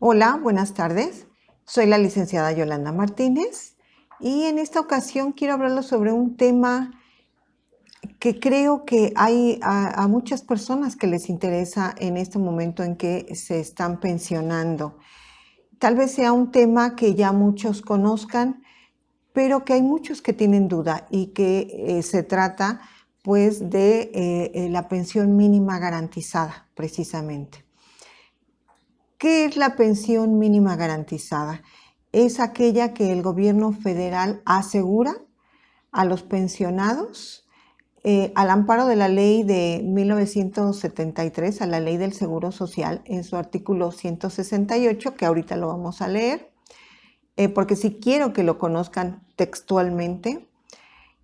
Hola, buenas tardes. Soy la licenciada Yolanda Martínez y en esta ocasión quiero hablarles sobre un tema que creo que hay a muchas personas que les interesa en este momento en que se están pensionando. Tal vez sea un tema que ya muchos conozcan, pero que hay muchos que tienen duda y que se trata pues de la pensión mínima garantizada, precisamente. ¿Qué es la pensión mínima garantizada? Es aquella que el gobierno federal asegura a los pensionados al amparo de la ley de 1973, a la ley del Seguro Social, en su artículo 168, que ahorita lo vamos a leer, porque sí quiero que lo conozcan textualmente,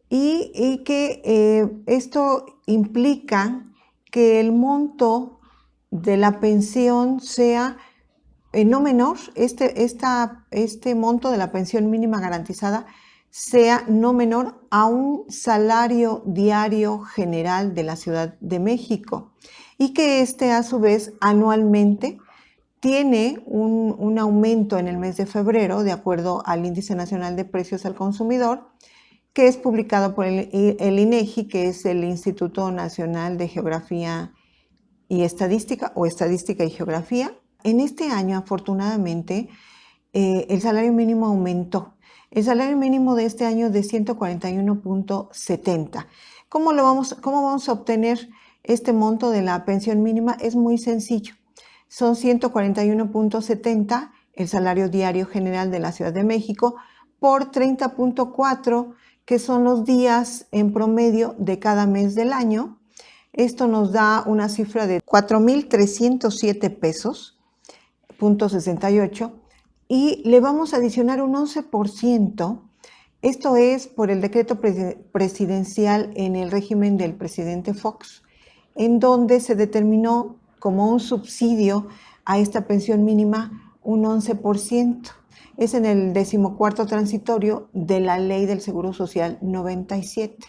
y que esto implica que el monto de la pensión sea no menor, este monto de la pensión mínima garantizada sea no menor a un salario diario general de la Ciudad de México y que a su vez anualmente tiene un aumento en el mes de febrero de acuerdo al Índice Nacional de Precios al Consumidor, que es publicado por el INEGI, que es el Instituto Nacional de Geografía y Estadística, o Estadística y Geografía. En este año, afortunadamente, el salario mínimo aumentó. El salario mínimo de este año es de 141.70. ¿Cómo vamos a obtener este monto de la pensión mínima? Es muy sencillo. Son 141.70 el salario diario general de la Ciudad de México por 30.4, que son los días en promedio de cada mes del año. Esto nos da una cifra de 4,307 pesos, .68, y le vamos a adicionar un 11%. Esto es por el decreto presidencial en el régimen del presidente Fox, en donde se determinó como un subsidio a esta pensión mínima un 11%. Es en el 14º transitorio de la Ley del Seguro Social 97.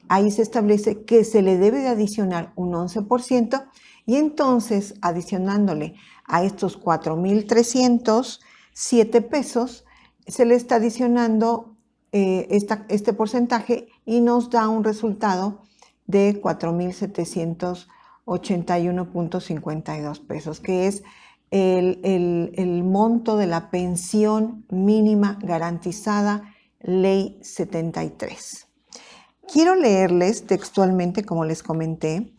Ahí se establece que se le debe de adicionar un 11% y entonces adicionándole a estos 4,307 pesos, se le está adicionando este porcentaje y nos da un resultado de 4,781.52 pesos, que es el monto de la pensión mínima garantizada, Ley 73. Quiero leerles textualmente, como les comenté,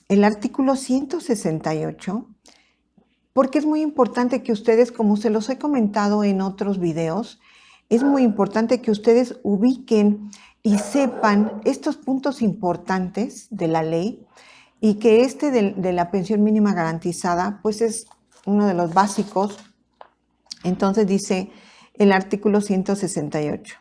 el artículo 168, porque es muy importante que ustedes, como se los he comentado en otros videos, es muy importante que ustedes ubiquen y sepan estos puntos importantes de la ley y que de la pensión mínima garantizada, pues es uno de los básicos. Entonces dice el artículo 168.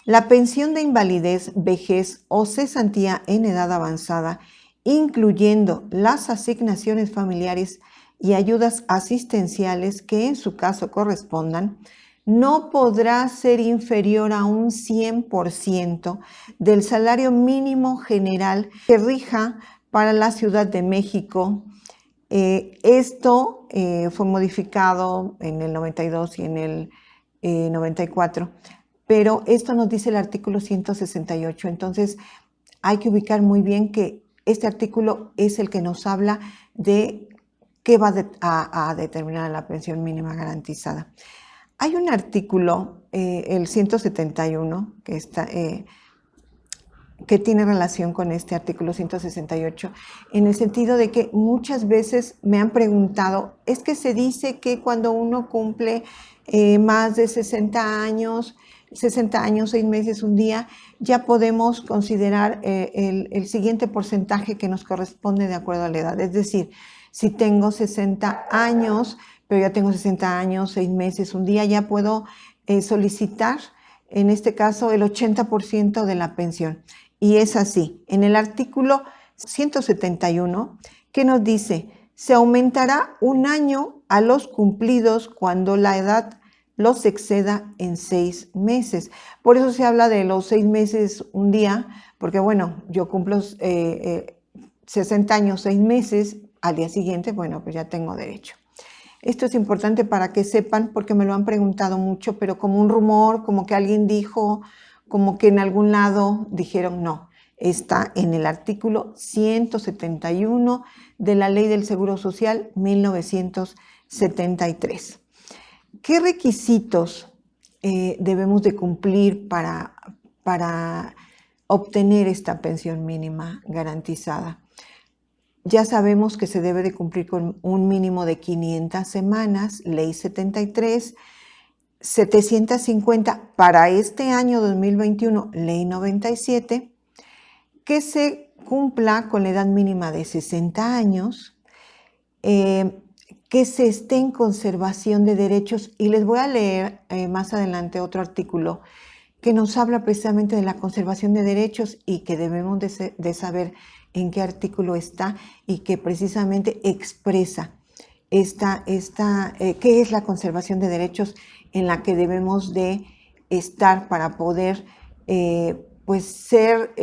La pensión de invalidez, vejez o cesantía en edad avanzada, incluyendo las asignaciones familiares y ayudas asistenciales que en su caso correspondan, no podrá ser inferior a un 100% del salario mínimo general que rija para la Ciudad de México. Esto fue modificado en el 92 y en el 94. Pero esto nos dice el artículo 168, entonces hay que ubicar muy bien que este artículo es el que nos habla de qué va a determinar la pensión mínima garantizada. Hay un artículo, el 171, que tiene relación con este artículo 168, en el sentido de que muchas veces me han preguntado, es que se dice que cuando uno cumple más de 60 años, 6 meses, un día, ya podemos considerar el siguiente porcentaje que nos corresponde de acuerdo a la edad. Es decir, si tengo 60 años, pero ya tengo 60 años, 6 meses, un día, ya puedo solicitar, en este caso, el 80% de la pensión. Y es así. En el artículo 171, que nos dice, se aumentará un año a los cumplidos cuando la edad los exceda en 6 meses. Por eso se habla de los 6 meses un día, porque bueno, yo cumplo 60 años, 6 meses, al día siguiente, bueno, pues ya tengo derecho. Esto es importante para que sepan, porque me lo han preguntado mucho, pero como un rumor, como que alguien dijo, como que en algún lado dijeron no. Está en el artículo 171 de la Ley del Seguro Social 1973. ¿Qué requisitos debemos de cumplir para obtener esta pensión mínima garantizada? Ya sabemos que se debe de cumplir con un mínimo de 500 semanas, Ley 73, 750 para este año 2021, Ley 97, que se cumpla con la edad mínima de 60 años, que se esté en conservación de derechos, y les voy a leer más adelante otro artículo que nos habla precisamente de la conservación de derechos y que debemos de saber en qué artículo está y que precisamente expresa qué es la conservación de derechos en la que debemos de estar para poder pues ser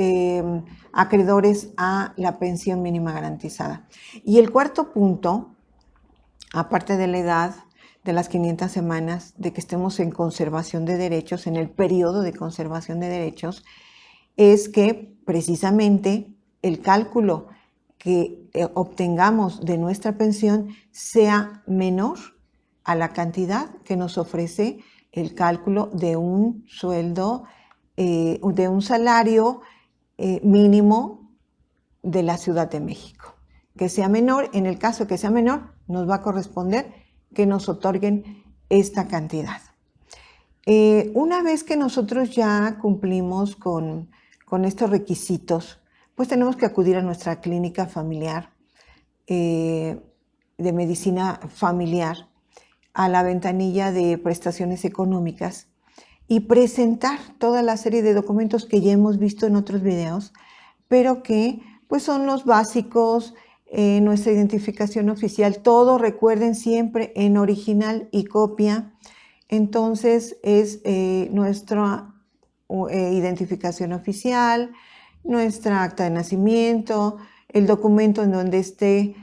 acreedores a la pensión mínima garantizada. Y el cuarto punto, aparte de la edad, de las 500 semanas, de que estemos en conservación de derechos, en el periodo de conservación de derechos, es que precisamente el cálculo que obtengamos de nuestra pensión sea menor a la cantidad que nos ofrece el cálculo de un sueldo, de un salario mínimo de la Ciudad de México. Que sea menor, en el caso que sea menor, nos va a corresponder que nos otorguen esta cantidad. Una vez que nosotros ya cumplimos con estos requisitos, pues tenemos que acudir a nuestra clínica familiar de medicina familiar, a la ventanilla de prestaciones económicas y presentar toda la serie de documentos que ya hemos visto en otros videos, pero que pues son los básicos, nuestra identificación oficial, todo recuerden siempre en original y copia. Entonces es nuestra identificación oficial, nuestra acta de nacimiento, el documento en donde esté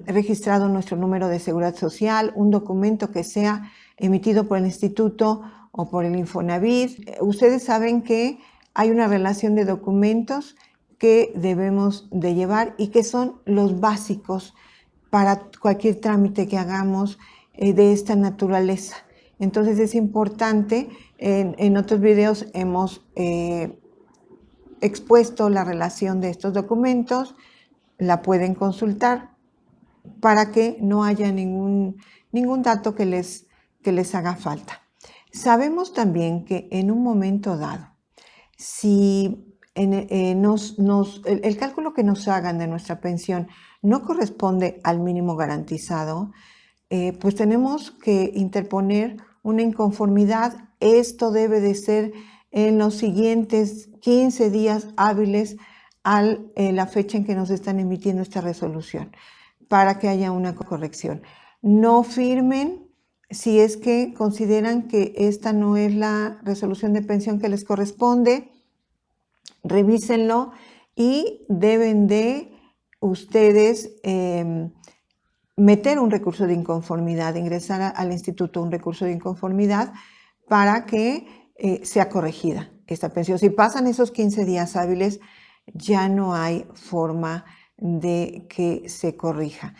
registrado nuestro número de seguridad social, un documento que sea emitido por el instituto o por el Infonavit. Ustedes saben que hay una relación de documentos que debemos de llevar y que son los básicos para cualquier trámite que hagamos de esta naturaleza. Entonces es importante, en otros videos hemos expuesto la relación de estos documentos, la pueden consultar para que no haya ningún dato que les haga falta. Sabemos también que en un momento dado, si el cálculo que nos hagan de nuestra pensión no corresponde al mínimo garantizado, pues tenemos que interponer una inconformidad. Esto debe de ser en los siguientes 15 días hábiles a la fecha en que nos están emitiendo esta resolución, para que haya una corrección. No firmen si es que consideran que esta no es la resolución de pensión que les corresponde. Revísenlo y deben de ustedes meter un recurso de inconformidad, ingresar al instituto un recurso de inconformidad para que sea corregida esta pensión. Si pasan esos 15 días hábiles, ya no hay forma de que se corrija.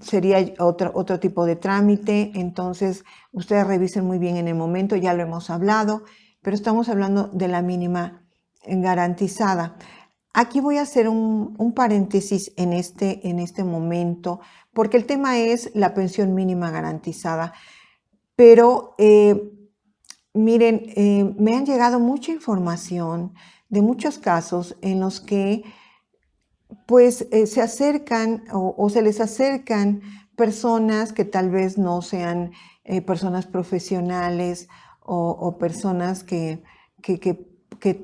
Sería otro tipo de trámite, entonces ustedes revisen muy bien en el momento, ya lo hemos hablado, pero estamos hablando de la mínima garantizada. Aquí voy a hacer un paréntesis en este momento, porque el tema es la pensión mínima garantizada, pero miren, me han llegado mucha información de muchos casos en los que pues se acercan o se les acercan personas que tal vez no sean personas profesionales o personas que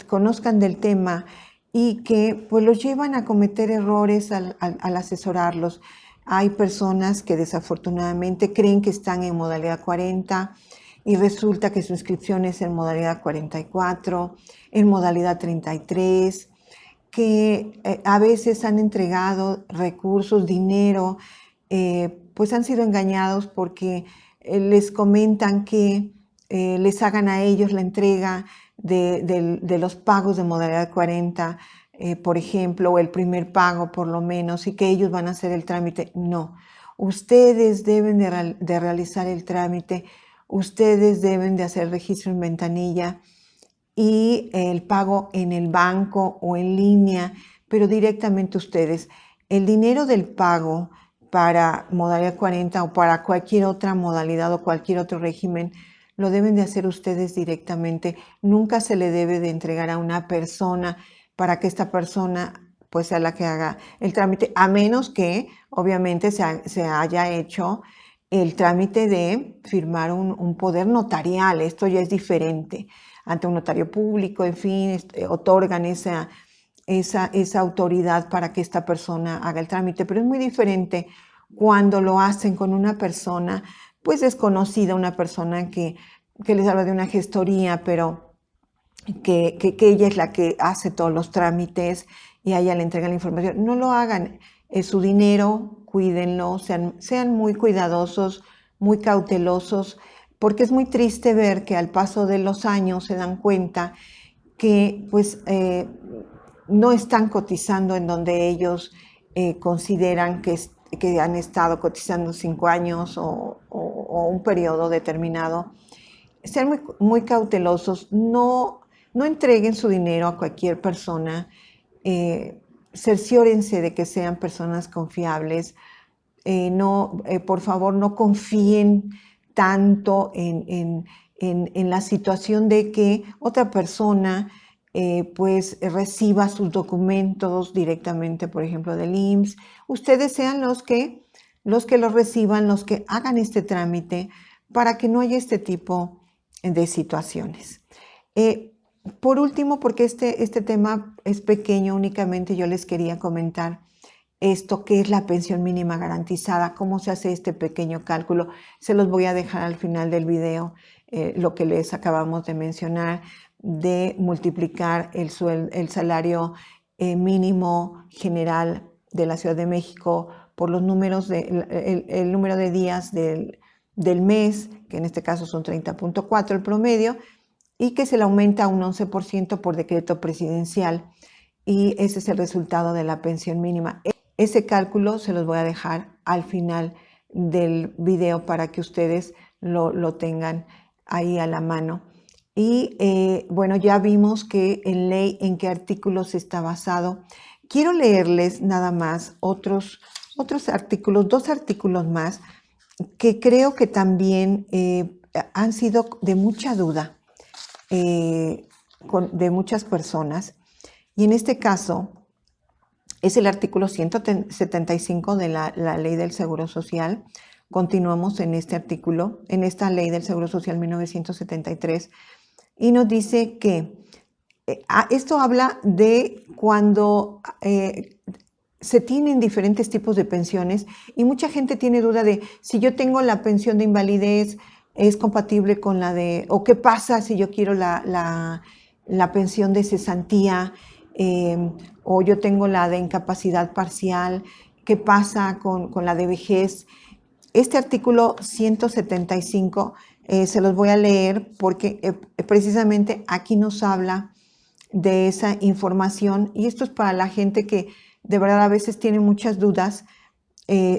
conozcan del tema y que pues los llevan a cometer errores al asesorarlos. Hay personas que desafortunadamente creen que están en modalidad 40 y resulta que su inscripción es en modalidad 44, en modalidad 33, que a veces han entregado recursos, dinero, pues han sido engañados porque les comentan que les hagan a ellos la entrega de los pagos de modalidad 40, por ejemplo, o el primer pago por lo menos, y que ellos van a hacer el trámite. No, ustedes deben de realizar el trámite, ustedes deben de hacer registro en ventanilla y el pago en el banco o en línea, pero directamente ustedes. El dinero del pago para modalidad 40 o para cualquier otra modalidad o cualquier otro régimen, lo deben de hacer ustedes directamente. Nunca se le debe de entregar a una persona para que esta persona pues sea la que haga el trámite, a menos que obviamente se haya hecho el trámite de firmar un poder notarial. Esto ya es diferente. Ante un notario público, en fin, otorgan esa autoridad para que esta persona haga el trámite, pero es muy diferente cuando lo hacen con una persona pues desconocida, una persona que les habla de una gestoría, pero que ella es la que hace todos los trámites y a ella le entrega la información. No lo hagan, es su dinero, cuídenlo, sean muy cuidadosos, muy cautelosos, porque es muy triste ver que al paso de los años se dan cuenta que pues no están cotizando en donde ellos consideran que han estado cotizando 5 años o un periodo determinado. Sean muy cautelosos, no entreguen su dinero a cualquier persona, cerciórense de que sean personas confiables, por favor no confíen tanto en la situación de que otra persona pues reciba sus documentos directamente, por ejemplo, del IMSS. Ustedes sean los que los reciban, los que hagan este trámite para que no haya este tipo de situaciones. Por último, porque este tema es pequeño, únicamente yo les quería comentar esto que es la pensión mínima garantizada, cómo se hace este pequeño cálculo. Se los voy a dejar al final del video, lo que les acabamos de mencionar, de multiplicar el salario mínimo general de la Ciudad de México por los números el número de días del mes, que en este caso son 30.4 el promedio, y que se le aumenta un 11% por decreto presidencial, y ese es el resultado de la pensión mínima. Ese cálculo se los voy a dejar al final del video para que ustedes lo tengan ahí a la mano. Y bueno, ya vimos que en ley, en qué artículos está basado. Quiero leerles nada más otros artículos, 2 artículos más, que creo que también han sido de mucha duda de muchas personas. Y en este caso es el artículo 175 de la Ley del Seguro Social. Continuamos en este artículo, en esta Ley del Seguro Social 1973, y nos dice que esto habla de cuando se tienen diferentes tipos de pensiones, y mucha gente tiene duda de si yo tengo la pensión de invalidez, es compatible con la de, o qué pasa si yo quiero la pensión de cesantía, o yo tengo la de incapacidad parcial, qué pasa con la de vejez. Este artículo 175 se los voy a leer porque precisamente aquí nos habla de esa información, y esto es para la gente que de verdad a veces tiene muchas dudas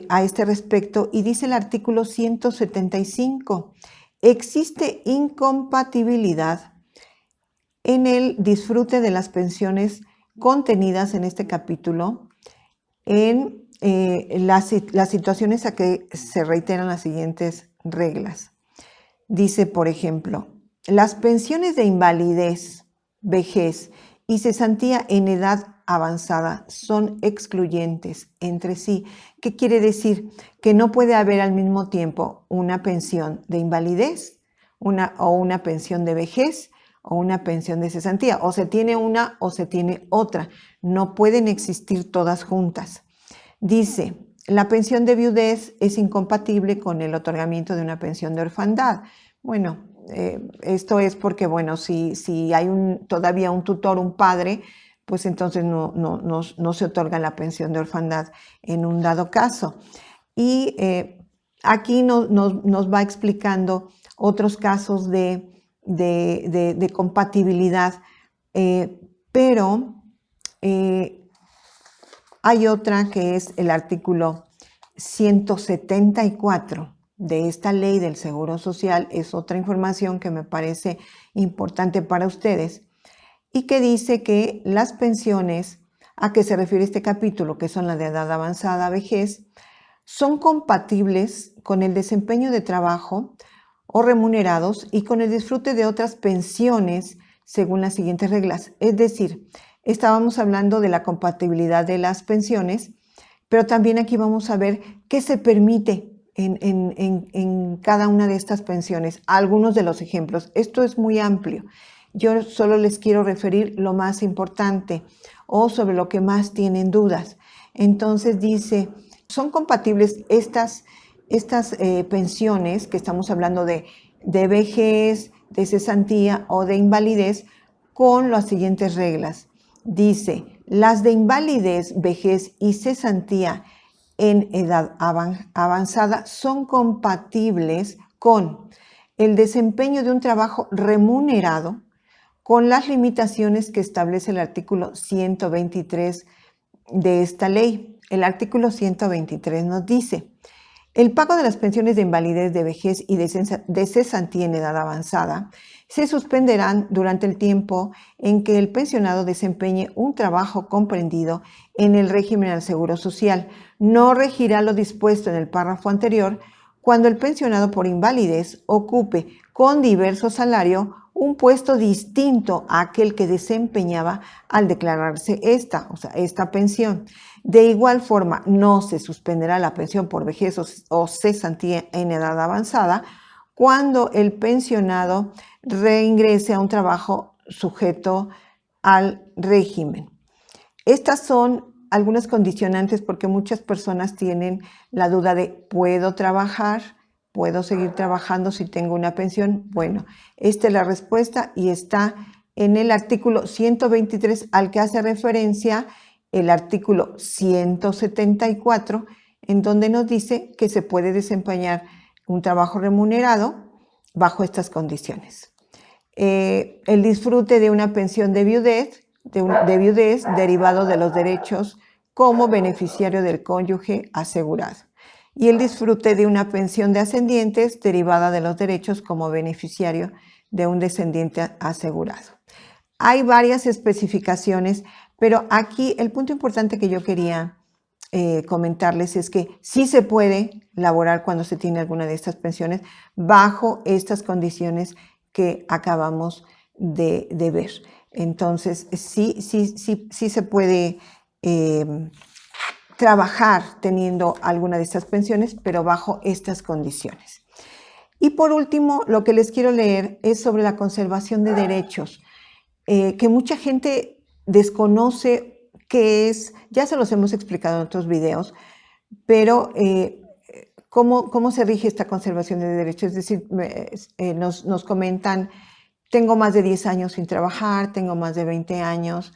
a este respecto. Y dice el artículo 175, existe incompatibilidad en el disfrute de las pensiones contenidas en este capítulo en las situaciones a que se reiteran las siguientes reglas. Dice, por ejemplo, las pensiones de invalidez, vejez y cesantía en edad avanzada son excluyentes entre sí. ¿Qué quiere decir? Que no puede haber al mismo tiempo una pensión de invalidez o una pensión de vejez o una pensión de cesantía. O se tiene una o se tiene otra. No pueden existir todas juntas. Dice, la pensión de viudez es incompatible con el otorgamiento de una pensión de orfandad. Bueno, esto es porque, bueno, si hay todavía un tutor, un padre, pues entonces no se otorga la pensión de orfandad en un dado caso. Y aquí nos va explicando otros casos de compatibilidad, pero hay otra que es el artículo 174 de esta ley del Seguro Social. Es otra información que me parece importante para ustedes y que dice que las pensiones a que se refiere este capítulo, que son las de edad avanzada, vejez, son compatibles con el desempeño de trabajo o remunerados y con el disfrute de otras pensiones según las siguientes reglas. Es decir, estábamos hablando de la compatibilidad de las pensiones, pero también aquí vamos a ver qué se permite en cada una de estas pensiones. Algunos de los ejemplos. Esto es muy amplio. Yo solo les quiero referir lo más importante o sobre lo que más tienen dudas. Entonces dice, son compatibles estas pensiones que estamos hablando de vejez, de cesantía o de invalidez con las siguientes reglas. Dice, las de invalidez, vejez y cesantía en edad avanzada son compatibles con el desempeño de un trabajo remunerado con las limitaciones que establece el artículo 123 de esta ley. El artículo 123 nos dice, el pago de las pensiones de invalidez, de vejez y de cesantía en edad avanzada se suspenderán durante el tiempo en que el pensionado desempeñe un trabajo comprendido en el régimen del Seguro Social. No regirá lo dispuesto en el párrafo anterior cuando el pensionado por invalidez ocupe con diverso salario un puesto distinto a aquel que desempeñaba al declararse esta pensión. De igual forma, no se suspenderá la pensión por vejez o cesantía en edad avanzada cuando el pensionado reingrese a un trabajo sujeto al régimen. Estas son algunas condicionantes porque muchas personas tienen la duda de ¿puedo trabajar? ¿Puedo seguir trabajando si tengo una pensión? Bueno, esta es la respuesta y está en el artículo 123 al que hace referencia el artículo 174, en donde nos dice que se puede desempeñar un trabajo remunerado bajo estas condiciones. El disfrute de una pensión de viudez, derivado de los derechos como beneficiario del cónyuge asegurado, y el disfrute de una pensión de ascendientes derivada de los derechos como beneficiario de un descendiente asegurado. Hay varias especificaciones, pero aquí el punto importante que yo quería comentarles es que sí se puede laborar cuando se tiene alguna de estas pensiones bajo estas condiciones que acabamos de ver. Entonces, sí se puede trabajar teniendo alguna de estas pensiones, pero bajo estas condiciones. Y por último, lo que les quiero leer es sobre la conservación de derechos, que mucha gente desconoce qué es. Ya se los hemos explicado en otros videos, pero ¿cómo se rige esta conservación de derechos? Es decir, nos comentan, tengo más de 10 años sin trabajar, tengo más de 20 años,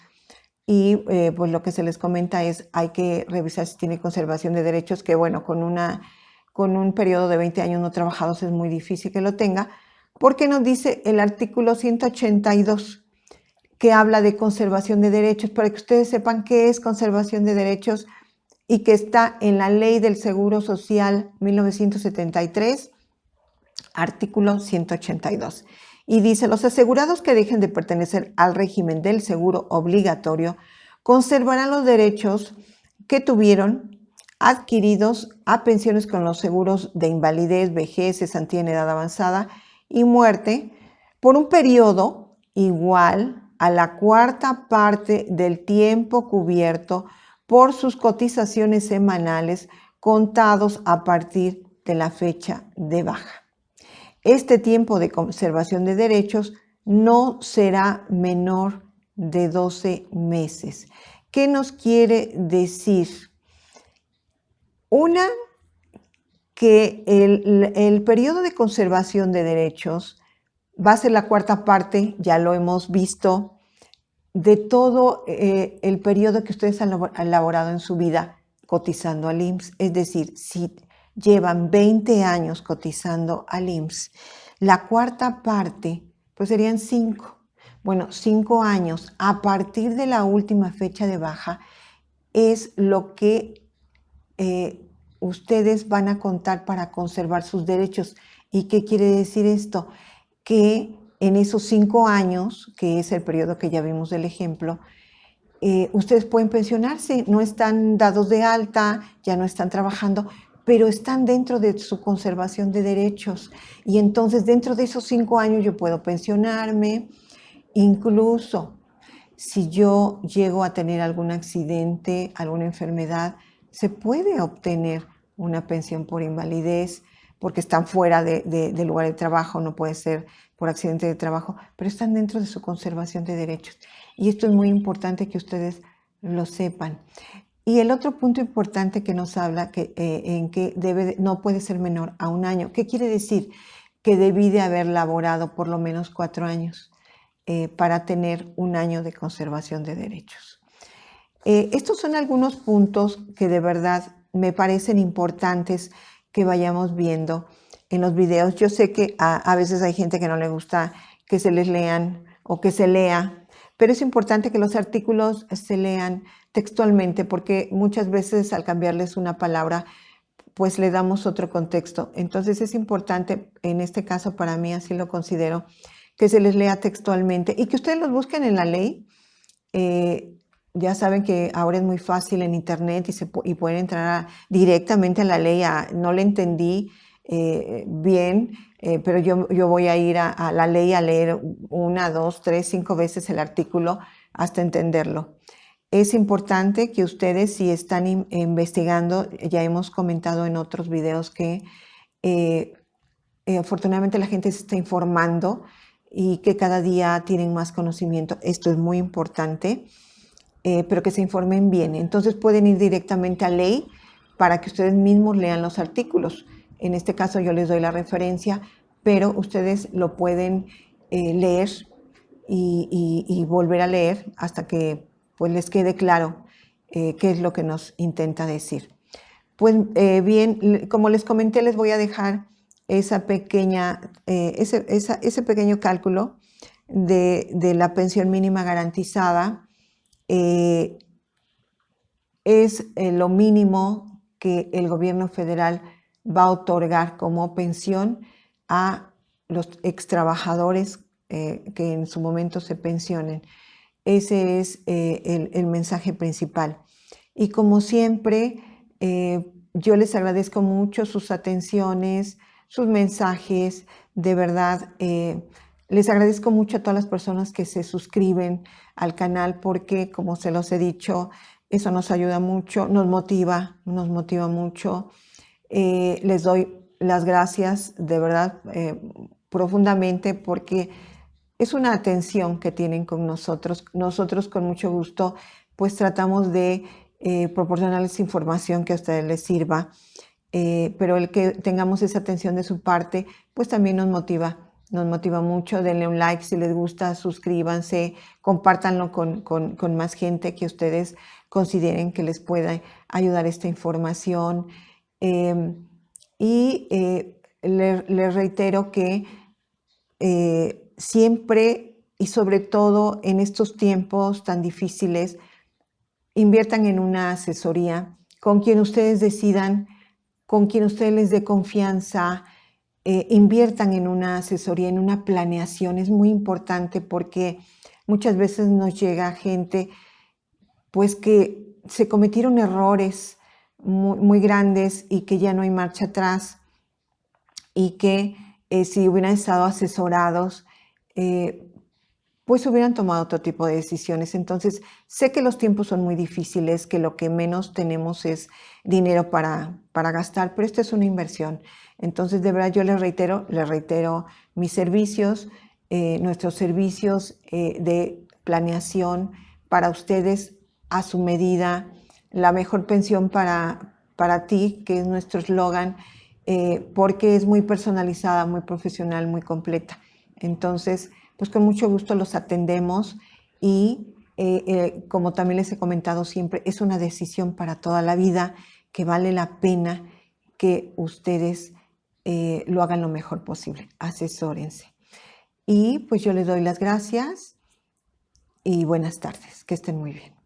y pues lo que se les comenta es, hay que revisar si tiene conservación de derechos, que bueno, con un periodo de 20 años no trabajados es muy difícil que lo tenga, porque nos dice el artículo 182, que habla de conservación de derechos, para que ustedes sepan qué es conservación de derechos y que está en la Ley del Seguro Social 1973, artículo 182. Y dice, los asegurados que dejen de pertenecer al régimen del seguro obligatorio conservarán los derechos que tuvieron adquiridos a pensiones con los seguros de invalidez, vejez, cesantía en edad avanzada y muerte por un periodo igual a la cuarta parte del tiempo cubierto por sus cotizaciones semanales contados a partir de la fecha de baja. Este tiempo de conservación de derechos no será menor de 12 meses. ¿Qué nos quiere decir? Una, que el periodo de conservación de derechos va a ser la cuarta parte, ya lo hemos visto, de todo el periodo que ustedes han laborado en su vida cotizando al IMSS. Es decir, si llevan 20 años cotizando al IMSS, la cuarta parte, pues serían 5. Bueno, 5 años a partir de la última fecha de baja es lo que ustedes van a contar para conservar sus derechos. ¿Y qué quiere decir esto? Que en esos 5 años, que es el periodo que ya vimos del ejemplo, ustedes pueden pensionarse, no están dados de alta, ya no están trabajando, pero están dentro de su conservación de derechos. Y entonces dentro de esos 5 años yo puedo pensionarme, incluso si yo llego a tener algún accidente, alguna enfermedad, se puede obtener una pensión por invalidez porque están fuera del lugar de trabajo, no puede ser por accidente de trabajo, pero están dentro de su conservación de derechos. Y esto es muy importante que ustedes lo sepan. Y el otro punto importante que nos habla en que no puede ser menor a 1 año. ¿Qué quiere decir? Que debí de haber laborado por lo menos 4 años para tener 1 año de conservación de derechos. Estos son algunos puntos que de verdad me parecen importantes que vayamos viendo en los videos. Yo sé que a veces hay gente que no le gusta que se les lean o que se lea, pero es importante que los artículos se lean textualmente porque muchas veces al cambiarles una palabra, pues le damos otro contexto. Entonces es importante, en este caso para mí así lo considero, que se les lea textualmente y que ustedes los busquen en la ley. Ya saben que ahora es muy fácil en internet y pueden entrar directamente a la ley. No le entendí bien, pero yo voy a ir a la ley a leer 1, 2, 3, 5 veces el artículo hasta entenderlo. Es importante que ustedes, si están investigando, ya hemos comentado en otros videos que afortunadamente la gente se está informando y que cada día tienen más conocimiento. Esto es muy importante. Pero que se informen bien. Entonces pueden ir directamente a ley para que ustedes mismos lean los artículos. En este caso yo les doy la referencia, pero ustedes lo pueden leer y volver a leer hasta que pues, les quede claro qué es lo que nos intenta decir. Pues bien, como les comenté, les voy a dejar ese pequeño cálculo de la pensión mínima garantizada. Es lo mínimo que el gobierno federal va a otorgar como pensión a los extrabajadores que en su momento se pensionen. Ese es el mensaje principal. Y como siempre, yo les agradezco mucho sus atenciones, sus mensajes, de verdad. Les agradezco mucho a todas las personas que se suscriben al canal porque, como se los he dicho, eso nos ayuda mucho, nos motiva mucho. Les doy las gracias de verdad profundamente porque es una atención que tienen con nosotros. Nosotros con mucho gusto pues tratamos de proporcionarles información que a ustedes les sirva, pero el que tengamos esa atención de su parte pues también nos motiva mucho. Denle un like si les gusta, suscríbanse, compártanlo con más gente que ustedes consideren que les pueda ayudar esta información. Les reitero que siempre y sobre todo en estos tiempos tan difíciles, inviertan en una asesoría con quien ustedes decidan, con quien ustedes les dé confianza. Inviertan en una asesoría, en una planeación. Es muy importante porque muchas veces nos llega gente pues que se cometieron errores muy grandes y que ya no hay marcha atrás y que si hubieran estado asesorados pues hubieran tomado otro tipo de decisiones. Entonces, sé que los tiempos son muy difíciles, que lo que menos tenemos es dinero para gastar, pero esto es una inversión. Entonces, de verdad, yo les reitero mis servicios, nuestros servicios de planeación para ustedes a su medida, la mejor pensión para ti, que es nuestro eslogan, porque es muy personalizada, muy profesional, muy completa. Entonces, pues con mucho gusto los atendemos y como también les he comentado siempre, es una decisión para toda la vida que vale la pena que ustedes lo hagan lo mejor posible. Asesórense. Y pues yo les doy las gracias y buenas tardes. Que estén muy bien.